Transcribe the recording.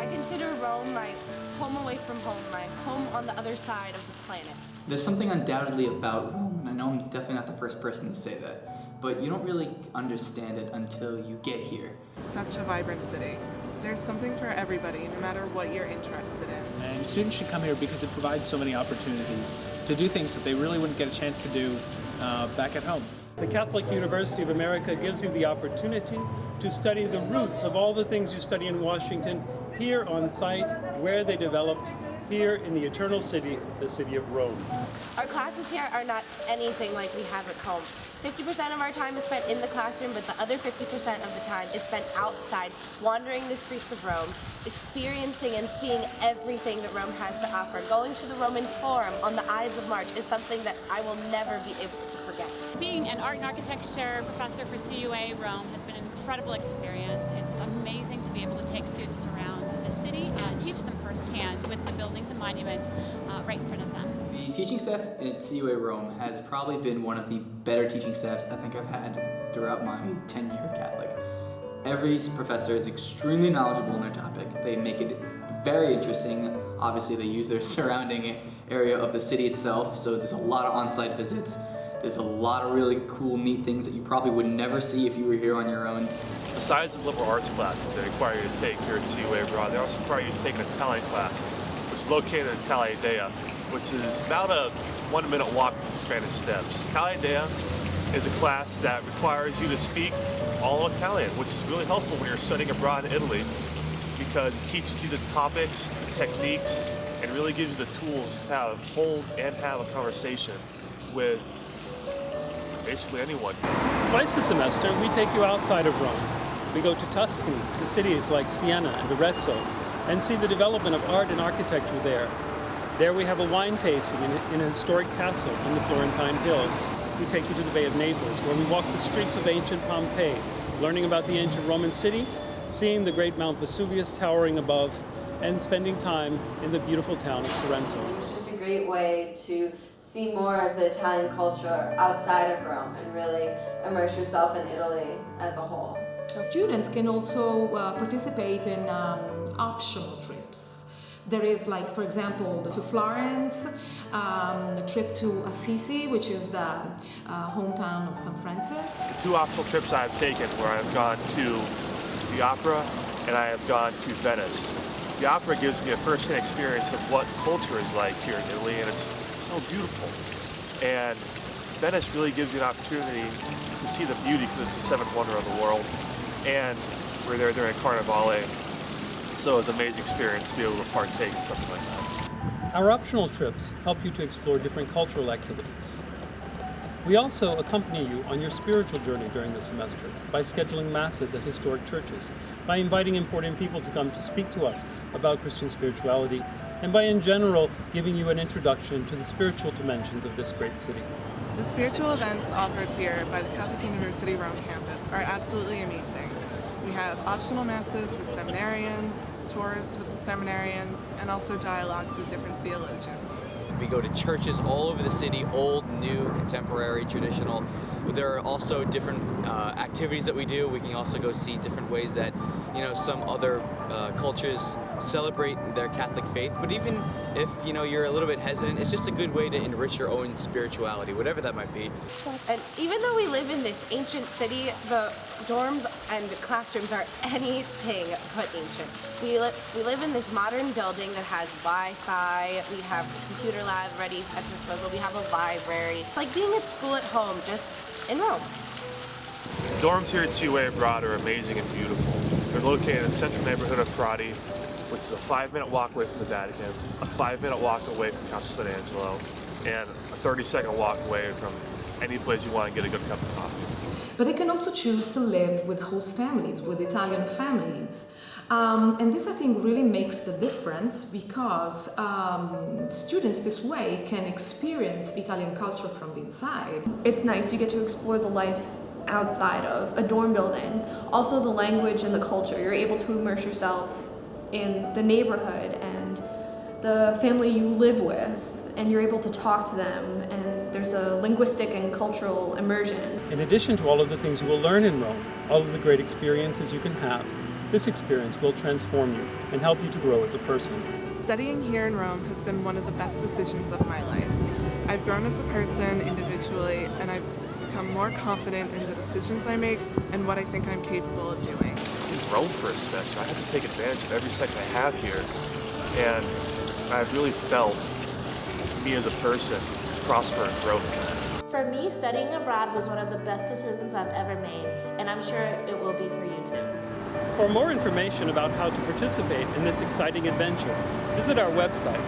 I consider Rome my home away from home, my home on the other side of the planet. There's something undoubtedly about Rome, and I know I'm definitely not the first person to say that, but you don't really understand it until you get here. Such a vibrant city. There's something for everybody, no matter what you're interested in. And students should come here because it provides so many opportunities to do things that they really wouldn't get a chance to do back at home. The Catholic University of America gives you the opportunity to study the roots of all the things you study in Washington here on site, where they developed, here in the Eternal City, the city of Rome. Our classes here are not anything like we have at home. 50% of our time is spent in the classroom, but the other 50% of the time is spent outside, wandering the streets of Rome, experiencing and seeing everything that Rome has to offer. Going to the Roman Forum on the Ides of March is something that I will never be able to forget. Being an art and architecture professor for CUA Rome has been an incredible experience. It's amazing to be able to take students around the city and teach them firsthand with the buildings and monuments right in front of them. The teaching staff at CUA Rome has probably been one of the better teaching staffs I think I've had throughout my tenure at Catholic. Every professor is extremely knowledgeable in their topic. They make it very interesting. Obviously, they use their surrounding area of the city itself, so there's a lot of on-site visits. There's a lot of really cool, neat things that you probably would never see if you were here on your own. Besides the liberal arts classes they require you to take here at CUA abroad, they also require you to take an Italian class, which is located in Italiadea, which is about a 1-minute walk from Spanish Steps. Italiadea is a class that requires you to speak all Italian, which is really helpful when you're studying abroad in Italy, because it teaches you the topics, the techniques, and really gives you the tools to hold and have a conversation with basically anyone. Twice a semester, we take you outside of Rome. We go to Tuscany, to cities like Siena and Arezzo, and see the development of art and architecture there. There we have a wine tasting in a historic castle on the Florentine Hills. We take you to the Bay of Naples, where we walk the streets of ancient Pompeii, learning about the ancient Roman city, seeing the great Mount Vesuvius towering above, and spending time in the beautiful town of Sorrento. It was just a great way to see more of the Italian culture outside of Rome and really immerse yourself in Italy as a whole. Students can also participate in optional trips. There is, like, for example, to Florence, a trip to Assisi, which is the hometown of St. Francis. The 2 optional trips I've taken where I've gone to the opera and I have gone to Venice. The opera gives me a first-hand experience of what culture is like here in Italy, and it's so beautiful. And Venice really gives you an opportunity to see the beauty because it's the 7th wonder of the world. And we're there during Carnivale, so it's an amazing experience to be able to partake in something like that. Our optional trips help you to explore different cultural activities. We also accompany you on your spiritual journey during the semester by scheduling masses at historic churches, by inviting important people to come to speak to us about Christian spirituality, and by in general giving you an introduction to the spiritual dimensions of this great city. The spiritual events offered here by the Catholic University Rome campus are absolutely amazing. We have optional masses with seminarians, tours with the seminarians, and also dialogues with different theologians. We go to churches all over the city, old, new, contemporary, traditional. There are also different activities that we do. We can also go see different ways that, some other cultures celebrate their Catholic faith. But even if, you're a little bit hesitant, it's just a good way to enrich your own spirituality, whatever that might be. And even though we live in this ancient city, the dorms and classrooms are anything but ancient. We live in this modern building that has Wi-Fi, we have a computer lab ready at disposal, we have a library. Like being at school at home, just in Rome. The dorms here at CUA abroad are amazing and beautiful. They're located in the central neighborhood of Prati, which is a 5-minute walk away from the Vatican, a 5-minute walk away from Castle San Angelo, and a 30-second walk away from any place you want to get a good cup of coffee. But they can also choose to live with host families, with Italian families. And this, I think, really makes the difference because students this way can experience Italian culture from the inside. It's nice, you get to explore the life outside of a dorm building. Also the language and the culture, you're able to immerse yourself in the neighborhood and the family you live with, and you're able to talk to them, and there's a linguistic and cultural immersion. In addition to all of the things you will learn in Rome, all of the great experiences you can have, This experience will transform you and help you to grow as a person. Studying here in Rome has been one of the best decisions of my life. I've grown as a person individually, and I've become more confident in the decisions I make and what I think I'm capable of doing. In Rome for a semester, I have to take advantage of every second I have here, and I've really felt me as a person prosper and grow. For me, studying abroad was one of the best decisions I've ever made, and I'm sure it will be for you too. For more information about how to participate in this exciting adventure, visit our website,